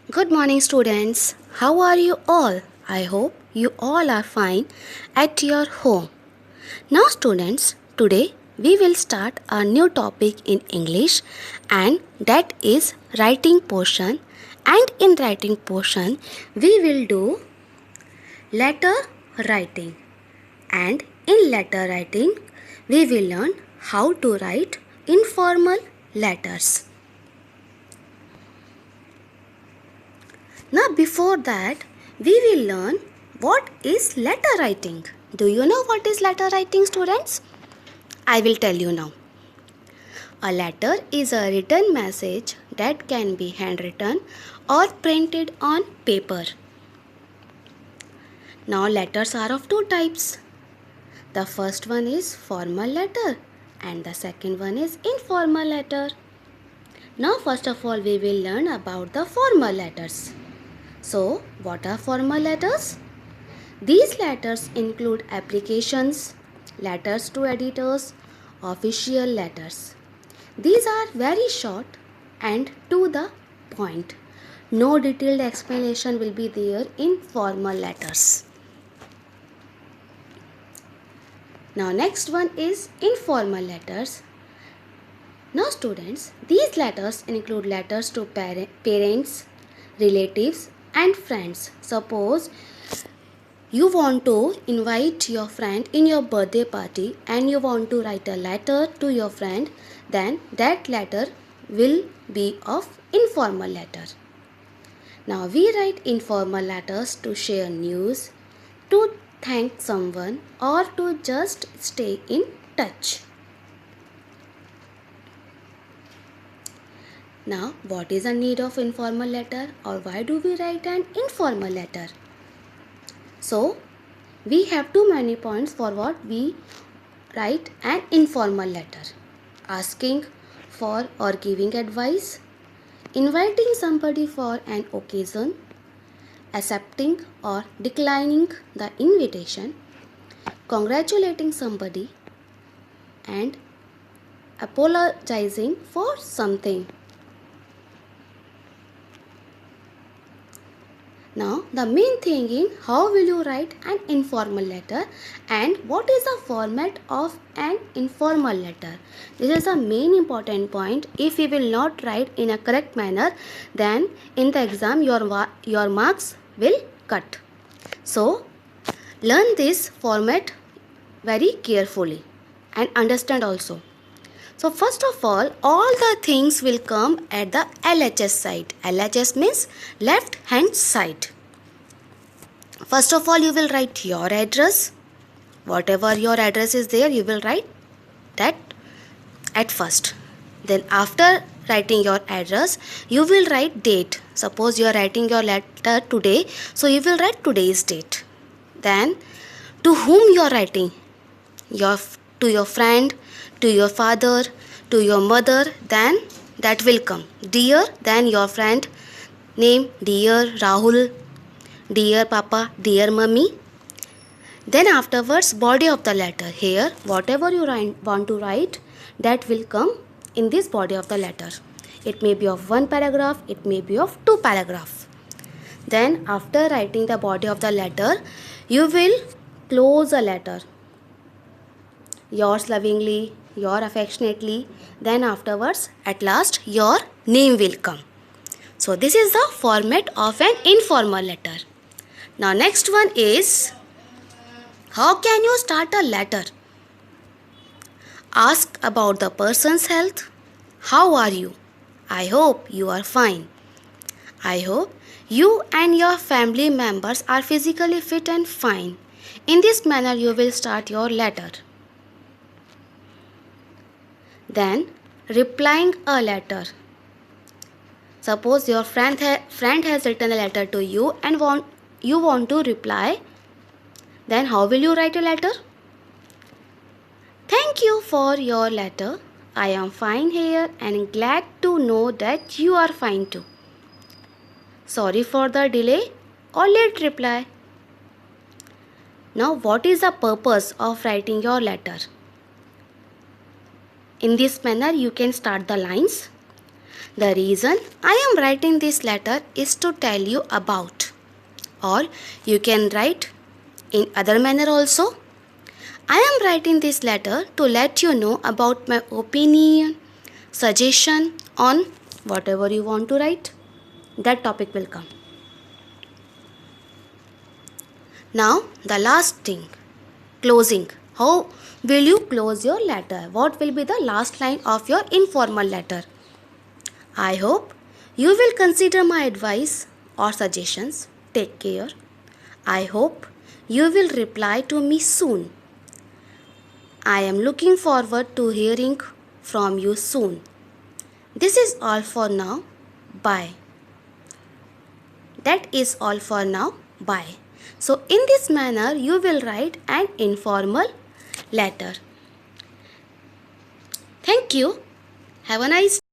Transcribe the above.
Good morning, students. How are you all? I hope you all are fine at your home. Now, students, today we will start a new topic in English, and that is writing portion. And in writing portion, we will do letter writing. And in letter writing, we will learn how to write informal letters. Now, before that, we will learn what is letter writing. Do you know what is letter writing, students? I will tell you now. A letter is a written message that can be handwritten or printed on paper. Now, letters are of two types. The first one is formal letter and the second one is informal letter. Now, first of all, we will learn about the formal letters. So, what are formal letters? These letters include applications, letters to editors, official letters. These are very short and to the point. No detailed explanation will be there in formal letters. Now, next one is informal letters. Now, students, these letters include letters to parents, relatives, and friends. Suppose you want to invite your friend in your birthday party and you want to write a letter to your friend, then that letter will be of informal letter. Now we write informal letters to share news, to thank someone, or to just stay in touch. Now, what is the need of informal letter, or why do we write an informal letter? So, we have too many points for what we write an informal letter. Asking for or giving advice, inviting somebody for an occasion, accepting or declining the invitation, congratulating somebody, and apologizing for something. Now, the main thing is how will you write an informal letter and what is the format of an informal letter. This is the main important point. If you will not write in a correct manner, then in the exam your marks will cut. So, learn this format very carefully and understand also. So, first of all the things will come at the LHS side. LHS means left hand side. First of all, you will write your address. Whatever your address is there, you will write that at first. Then after writing your address, you will write date. Suppose you are writing your letter today, so you will write today's date. Then to whom you are writing? To your friend, to your father, to your mother, then that will come. Dear, then your friend name, dear Rahul, dear Papa, dear Mummy. Then afterwards, body of the letter. Here, whatever you want to write, that will come in this body of the letter. It may be of one paragraph, it may be of two paragraphs. Then after writing the body of the letter, you will close a letter. Yours lovingly, your affectionately. Then afterwards, at last, your name will come. So this is the format of an informal letter. Now next one is, how can you start a letter? Ask about the person's health. How are you? I hope you are fine. I hope you and your family members are physically fit and fine. In this manner you will start your letter. Then replying a letter. Suppose your friend has written a letter to you and you want to reply. Then how will you write a letter? Thank you for your letter. I am fine here and glad to know that you are fine too. Sorry for the delay or late reply. Now, what is the purpose of writing your letter? In this manner, you can start the lines. The reason I am writing this letter is to tell you about, or you can write in other manner also. I am writing this letter to let you know about my opinion, suggestion on whatever you want to write. That topic will come. Now the last thing, closing. How will you close your letter? What will be the last line of your informal letter? I hope you will consider my advice or suggestions. Take care. I hope you will reply to me soon. I am looking forward to hearing from you soon. This is all for now. Bye. That is all for now. Bye. So in this manner you will write an informal letter. Thank you. Have a nice day.